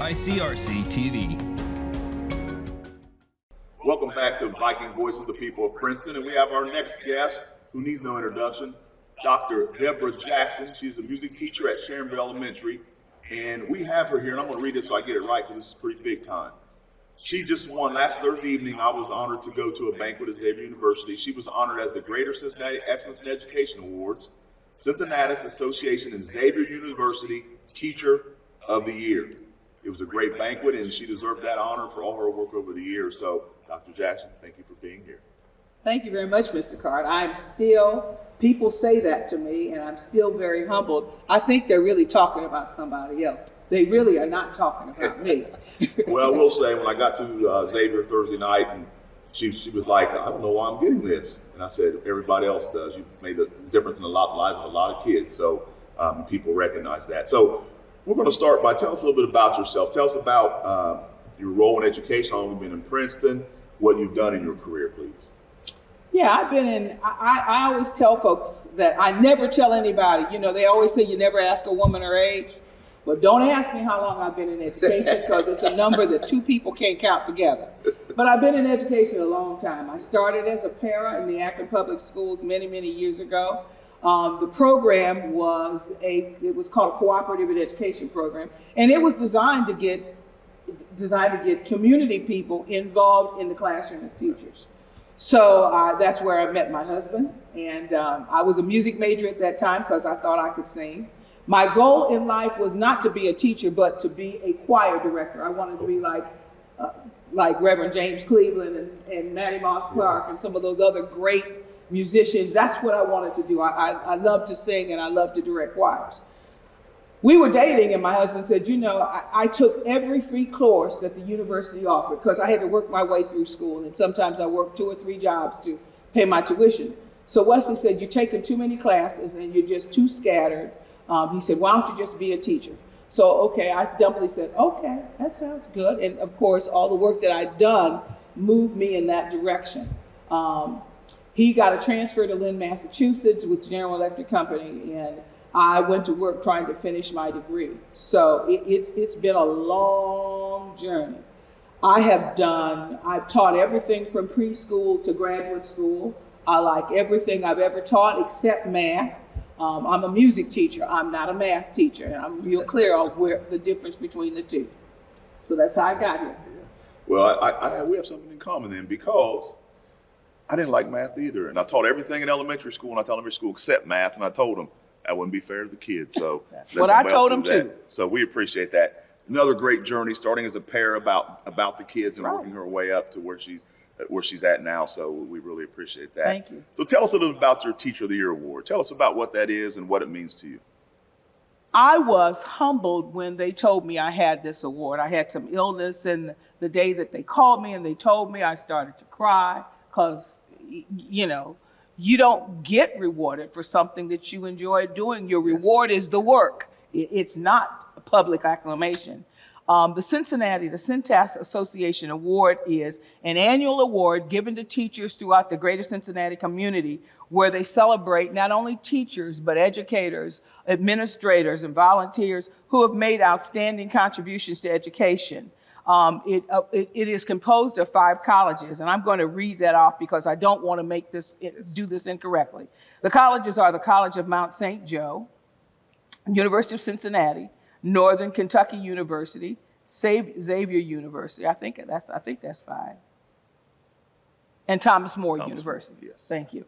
ICRC TV. Welcome back to Viking Voices of the People of Princeton, and we have our next guest, who needs no introduction, Dr. Deborah Jackson. She's a music teacher at Sharonville Elementary, and we have her here, and I'm going to read this so I get it right, because this is pretty big time. She just won last Thursday evening. I was honored to go to a banquet at Xavier University. She was honored as the Greater Cincinnati Excellence in Education Awards, Cincinnatus Association, and Xavier University Teacher of the Year. It was a great banquet, and she deserved that honor for all her work over the years. So, Dr. Jackson, thank you for being here. Thank you very much, Mr. Card. People say that to me, and I'm still very humbled. I think they're really talking about somebody else. They really are not talking about me. Well, we'll say when I got to Xavier Thursday night, and she was like, I don't know why I'm getting this. And I said, everybody else does. You've made a difference in the lives of a lot of kids. So people recognize that. So we're going to start by telling us a little bit about yourself. Tell us about your role in education, how long you've been in Princeton, what you've done in your career, please. Yeah, I always tell folks that I never tell anybody. You know, they always say you never ask a woman her age. But don't ask me how long I've been in education, because it's a number that two people can't count together. But I've been in education a long time. I started as a para in the Akron Public Schools many, many years ago. The program was called a cooperative education program, and it was designed to get community people involved in the classroom as teachers. So that's where I met my husband, and I was a music major at that time because I thought I could sing. My goal in life was not to be a teacher, but to be a choir director. I wanted to be like Reverend James Cleveland and Mattie Moss Clark and some of those other great musicians. That's what I wanted to do. I love to sing and I love to direct choirs. We were dating, and my husband said, you know, I took every free course that the university offered because I had to work my way through school, and sometimes I worked 2 or 3 jobs to pay my tuition. So Wesley said, you're taking too many classes and you're just too scattered. He said, why don't you just be a teacher? So, okay, I dumbly said, okay, that sounds good. And of course, all the work that I'd done moved me in that direction. He got a transfer to Lynn, Massachusetts with General Electric Company, and I went to work trying to finish my degree. So it's been a long journey. I've taught everything from preschool to graduate school. I like everything I've ever taught except math. I'm a music teacher. I'm not a math teacher, and I'm real clear on where the difference between the two. So that's how I got here. Well, we have something in common then, because I didn't like math either, and I taught everything in elementary school, and I taught elementary school except math, and I told them that wouldn't be fair to the kids. So that's what I told them too. So we appreciate that. Another great journey, starting as a pair about the kids and working her way up to where she's at now. So we really appreciate that. Thank you. So tell us a little about your Teacher of the Year award. Tell us about what that is and what it means to you. I was humbled when they told me I had this award. I had some illness, and the day that they called me and they told me, I started to cry because, you know, you don't get rewarded for something that you enjoy doing. Your reward is the work. It's not a public acclamation. The Cincinnatus Association Award is an annual award given to teachers throughout the greater Cincinnati community, where they celebrate not only teachers, but educators, administrators, and volunteers who have made outstanding contributions to education. It is composed of 5 colleges, and I'm going to read that off because I don't want to do this incorrectly. The colleges are the College of Mount St. Joe, University of Cincinnati, Northern Kentucky University, Xavier University. I think that's 5. And Thomas More University. Yes. Thank you.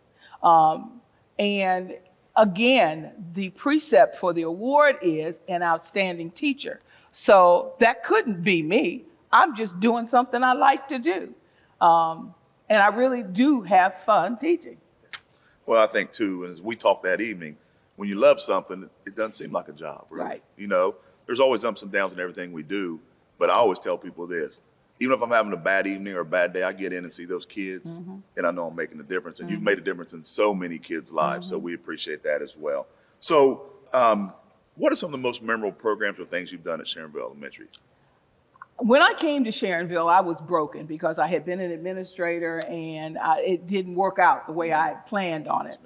And again, the precept for the award is an outstanding teacher. So that couldn't be me. I'm just doing something I like to do. And I really do have fun teaching. Well, I think too, as we talked that evening, when you love something, it doesn't seem like a job, really. Right. You know, there's always ups and downs in everything we do, but I always tell people this: even if I'm having a bad evening or a bad day, I get in and see those kids, and I know I'm making a difference. And you've made a difference in so many kids' lives, so we appreciate that as well. So, what are some of the most memorable programs or things you've done at Sharonville Elementary? When I came to Sharonville, I was broken because I had been an administrator and it didn't work out the way I had planned on it.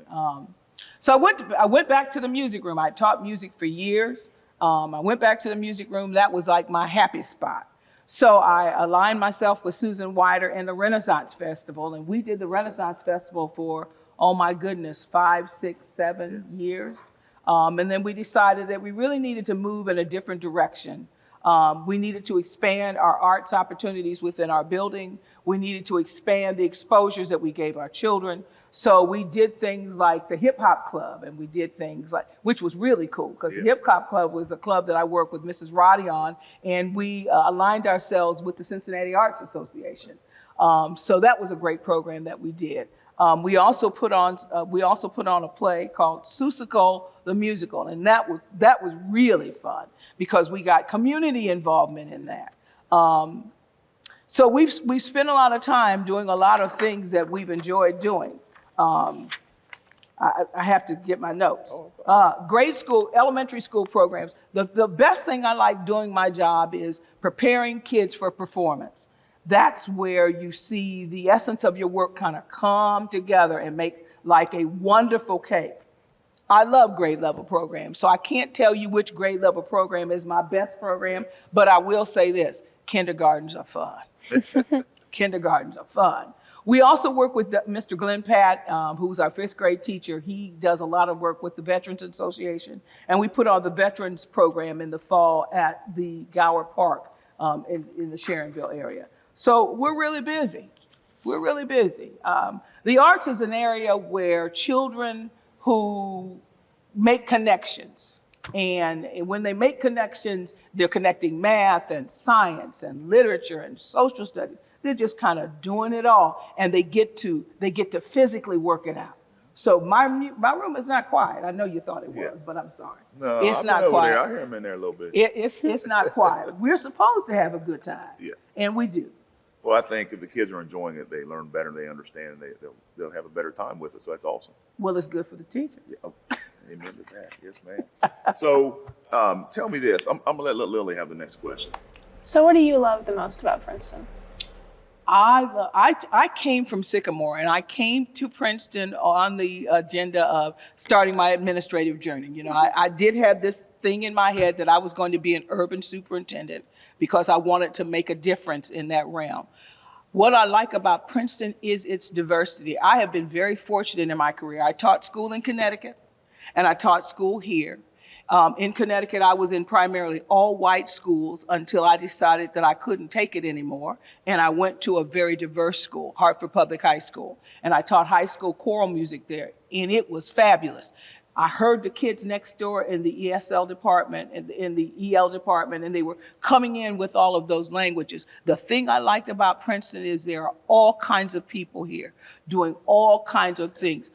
So I went back to the music room. I taught music for years. I went back to the music room. That was like my happy spot. So I aligned myself with Susan Wider and the Renaissance Festival, and we did the Renaissance Festival for, oh my goodness, 5, 6, 7 years. And then we decided that we really needed to move in a different direction. We needed to expand our arts opportunities within our building. We needed to expand the exposures that we gave our children. So we did things like the Hip Hop Club, and we did things like, which was really cool, because the Hip Hop Club was a club that I worked with Mrs. Roddy on, and we aligned ourselves with the Cincinnati Arts Association. So that was a great program that we did. We also put on a play called Seussical the Musical, and that was really fun because we got community involvement in that. So we've spent a lot of time doing a lot of things that we've enjoyed doing. I have to get my notes. Grade school, elementary school programs. The best thing I like doing my job is preparing kids for performance. That's where you see the essence of your work kind of come together and make like a wonderful cake. I love grade level programs, so I can't tell you which grade level program is my best program, but I will say this, kindergartens are fun. Kindergartens are fun. We also work with Mr. Glenn Pat, who's our 5th grade teacher. He does a lot of work with the Veterans Association, and we put on the Veterans program in the fall at the Gower Park in the Sharonville area. So we're really busy. We're really busy. The arts is an area where children who make connections, and when they make connections, they're connecting math and science and literature and social studies. They're just kind of doing it all, and they get to physically work it out. So my room is not quiet. I know you thought it was, but I'm sorry. No, it's not quiet. I hear him in there a little bit. It's not quiet. We're supposed to have a good time, and we do. Well, I think if the kids are enjoying it, they learn better, they understand, and they'll have a better time with it. So that's awesome. Well, it's good for the teacher. Yeah. Oh, amen to that. Yes, ma'am. So tell me this. I'm gonna let Lily have the next question. So what do you love the most about Princeton? I came from Sycamore, and I came to Princeton on the agenda of starting my administrative journey. You know, I did have this thing in my head that I was going to be an urban superintendent because I wanted to make a difference in that realm. What I like about Princeton is its diversity. I have been very fortunate in my career. I taught school in Connecticut, and I taught school here. In Connecticut, I was in primarily all white schools until I decided that I couldn't take it anymore. And I went to a very diverse school, Hartford Public High School. And I taught high school choral music there. And it was fabulous. I heard the kids next door in the ESL department and in the EL department, and they were coming in with all of those languages. The thing I liked about Princeton is there are all kinds of people here doing all kinds of things.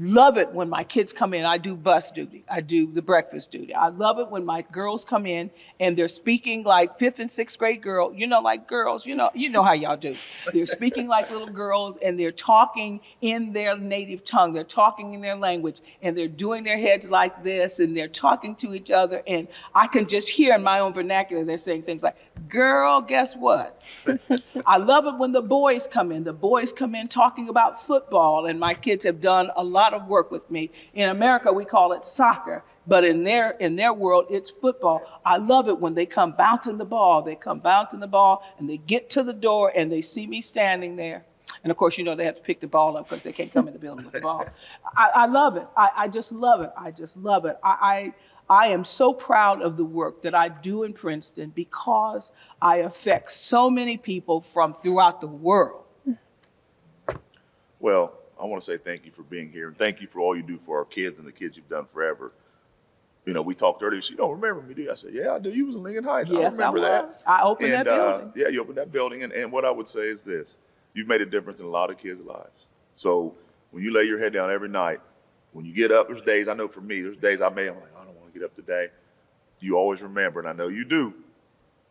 Love it when my kids come in. I do bus duty. I do the breakfast duty. I love it when my girls come in and they're speaking like 5th and 6th grade girls, like girls, you know how y'all do. They're speaking like little girls, and they're talking in their native tongue. They're talking in their language, and they're doing their heads like this, and they're talking to each other. And I can just hear in my own vernacular, they're saying things like, girl, guess what? I love it when the boys come in. The boys come in talking about football, and my kids have done a lot of work with me. In America, we call it soccer, but in their world, it's football. I love it when they come bouncing the ball. They come bouncing the ball, and they get to the door, and they see me standing there. And of course, they have to pick the ball up because they can't come in the building with the ball. I love it. I just love it. I just love it. I am so proud of the work that I do in Princeton because I affect so many people from throughout the world. Well, I want to say thank you for being here, and thank you for all you do for our kids and the kids you've done forever. We talked earlier. You don't remember me, do you? I said, yeah, I do. You was in Lincoln Heights. Yes, I remember that. I opened that building. Yeah, you opened that building. And what I would say is this. You've made a difference in a lot of kids' lives. So when you lay your head down every night, when you get up, there's days, I know for me, there's days I'm like, I don't want to get up today. You always remember, and I know you do,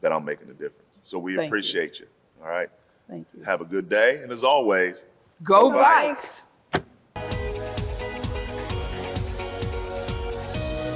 that I'm making a difference. So we appreciate you. All right? Thank you. Have a good day. And as always, Go Vikes!